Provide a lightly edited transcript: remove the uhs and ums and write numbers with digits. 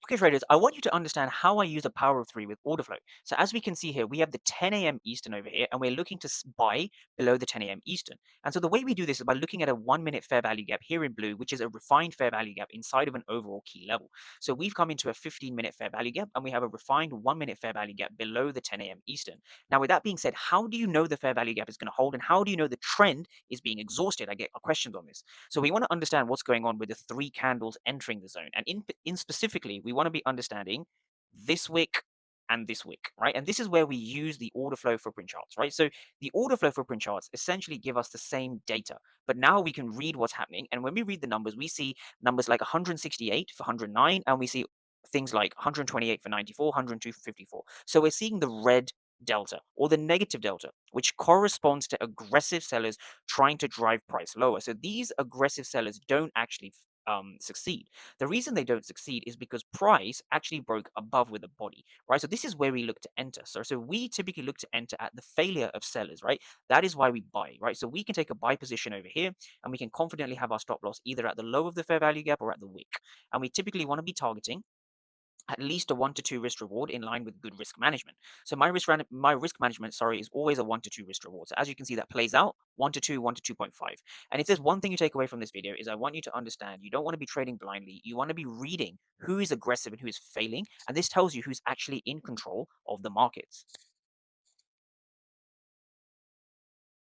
Okay, traders, I want you to understand how I use a power of three with order flow. So as we can see here, we have the 10 a.m. Eastern over here, and we're looking to buy below the 10 a.m. Eastern. And so the way we do this is by looking at a 1 minute fair value gap here in blue, which is a refined fair value gap inside of an overall key level. So we've come into a 15-minute fair value gap, and we have a refined 1 minute fair value gap below the 10 a.m. Eastern. Now, with that being said, how do you know the fair value gap is going to hold, and how do you know the trend is being exhausted? I get questions on this. So we want to understand what's going on with the three candles entering the zone. And in specifically, we want to be understanding this wick and this wick, right? And this is where we use the order flow footprint charts, right? So the order flow footprint charts essentially give us the same data, but now we can read what's happening. And when we read the numbers, we see numbers like 168 for 109, and we see things like 128 for 94, 102 for 54. So we're seeing the red delta or the negative delta, which corresponds to aggressive sellers trying to drive price lower. So these aggressive sellers don't actually succeed. The reason they don't succeed is because price actually broke above with a body, right? So this is where we look to enter. So we typically look to enter at the failure of sellers, right? That is why we buy, right? So we can take a buy position over here, and we can confidently have our stop loss either at the low of the fair value gap or at the wick. And we typically want to be targeting at least a 1 to 2 risk reward in line with good risk management. So my risk management, sorry, is always a 1 to 2 risk reward. So as you can see, that plays out 1 to 2, 1 to 2.5. And if there's one thing you take away from this video is I want you to understand you don't want to be trading blindly. You want to be reading who is aggressive and who is failing, and this tells you who's actually in control of the markets.